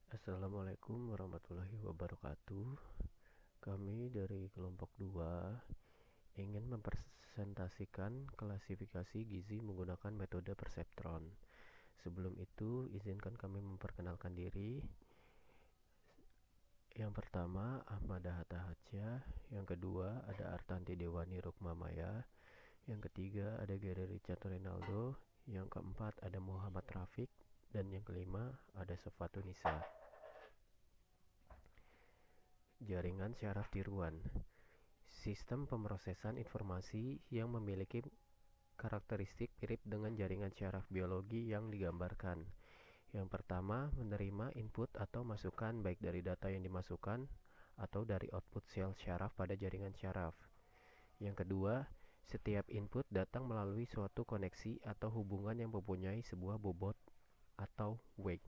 Assalamualaikum warahmatullahi wabarakatuh. Kami dari kelompok 2 ingin mempresentasikan klasifikasi gizi menggunakan metode perseptron. Sebelum itu, izinkan kami memperkenalkan diri. Yang pertama, Ahmad Hatta Hatja. Yang kedua, ada Artanti Dewani Rukmamaya. Yang ketiga, ada Gary Richard Rinaldo. Yang keempat, ada Muhammad Rafiq. Dan yang kelima, ada Sofatu Nisa. Jaringan syaraf tiruan, sistem pemrosesan informasi yang memiliki karakteristik mirip dengan jaringan syaraf biologi yang digambarkan. Yang pertama, menerima input atau masukan baik dari data yang dimasukkan atau dari output sel syaraf pada jaringan syaraf. Yang kedua, setiap input datang melalui suatu koneksi atau hubungan yang mempunyai sebuah bobot atau weight.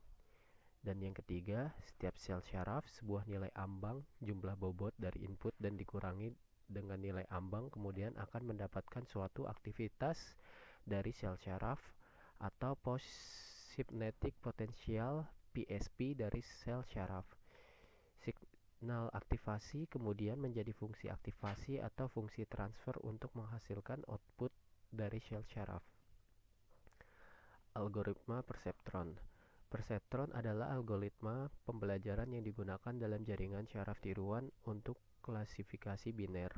Dan yang ketiga, setiap sel syaraf sebuah nilai ambang jumlah bobot dari input dan dikurangi dengan nilai ambang kemudian akan mendapatkan suatu aktivitas dari sel syaraf atau postsynaptic potential PSP dari sel syaraf. Signal aktivasi kemudian menjadi fungsi aktivasi atau fungsi transfer untuk menghasilkan output dari sel syaraf. Algoritma perseptron. Perseptron adalah algoritma pembelajaran yang digunakan dalam jaringan syaraf tiruan untuk klasifikasi biner.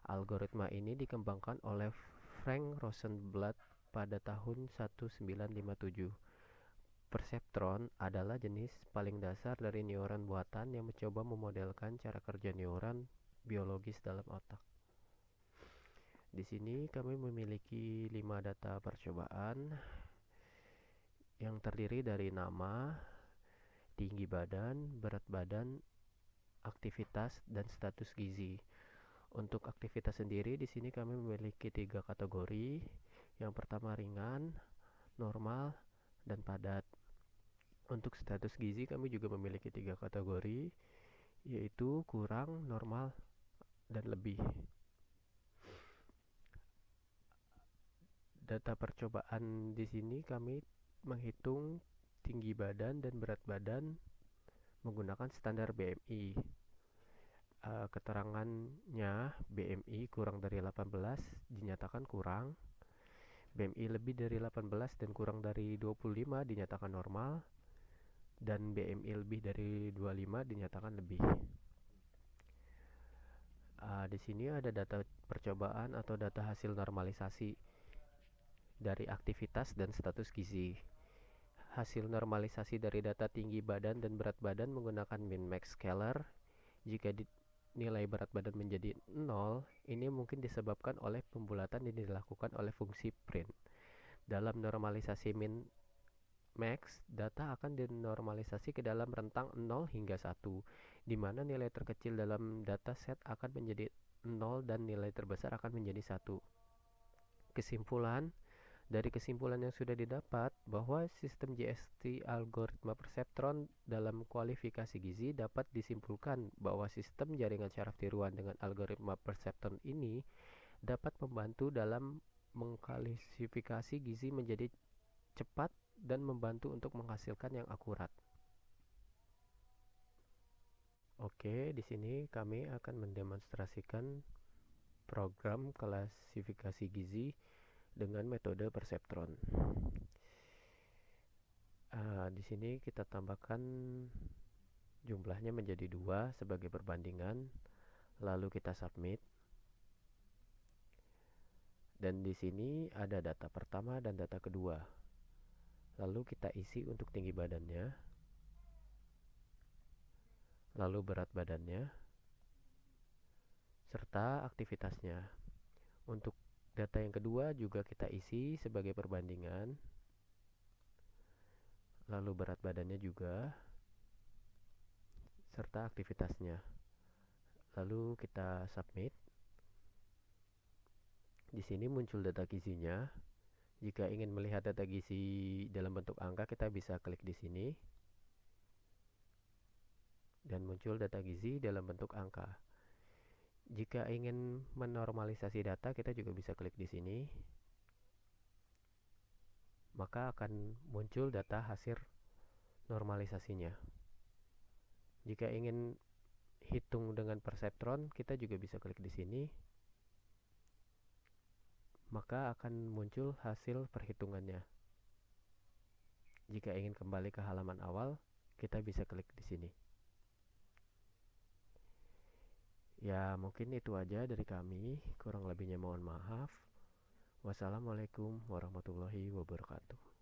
Algoritma ini dikembangkan oleh Frank Rosenblatt pada tahun 1957. Perseptron adalah jenis paling dasar dari neuron buatan yang mencoba memodelkan cara kerja neuron biologis dalam otak. Di sini kami memiliki 5 data percobaan yang terdiri dari nama, tinggi badan, berat badan, aktivitas, dan status gizi. Untuk aktivitas sendiri di sini kami memiliki 3 kategori. Yang pertama ringan, normal, dan padat. Untuk status gizi kami juga memiliki 3 kategori, yaitu kurang, normal, dan lebih. Data percobaan di sini kami menghitung tinggi badan dan berat badan menggunakan standar BMI. Keterangannya BMI kurang dari 18 dinyatakan kurang, BMI lebih dari 18 dan kurang dari 25 dinyatakan normal, dan BMI lebih dari 25 dinyatakan lebih. Di sini ada data percobaan atau data hasil normalisasi dari aktivitas dan status gizi. Hasil normalisasi dari data tinggi badan dan berat badan menggunakan min-max scalar. Jika nilai berat badan menjadi 0, ini mungkin disebabkan oleh pembulatan yang dilakukan oleh fungsi print. Dalam normalisasi min-max, data akan dinormalisasi ke dalam rentang 0 hingga 1, di mana nilai terkecil dalam dataset akan menjadi 0 dan nilai terbesar akan menjadi 1. Kesimpulan, dari kesimpulan yang sudah didapat bahwa sistem GST algoritma perseptron dalam kualifikasi gizi dapat disimpulkan bahwa sistem jaringan syaraf tiruan dengan algoritma perseptron ini dapat membantu dalam mengklasifikasi gizi menjadi cepat dan membantu untuk menghasilkan yang akurat. Oke, di sini kami akan mendemonstrasikan program klasifikasi gizi dengan metode perseptron. Di sini kita tambahkan jumlahnya menjadi 2 sebagai perbandingan, lalu kita submit. Dan di sini ada data pertama dan data kedua. Lalu kita isi untuk tinggi badannya, lalu berat badannya, serta aktivitasnya. Untuk data yang kedua juga kita isi sebagai perbandingan, lalu berat badannya juga, serta aktivitasnya. Lalu kita submit. Di sini muncul data gizinya. Jika ingin melihat data gizi dalam bentuk angka, kita bisa klik di sini. Dan muncul data gizi dalam bentuk angka. Jika ingin menormalisasi data, kita juga bisa klik di sini. Maka akan muncul data hasil normalisasinya. Jika ingin hitung dengan perseptron, kita juga bisa klik di sini, maka akan muncul hasil perhitungannya. Jika ingin kembali ke halaman awal, kita bisa klik di sini. Ya, mungkin itu aja dari kami. Kurang lebihnya mohon maaf. Wassalamualaikum warahmatullahi wabarakatuh.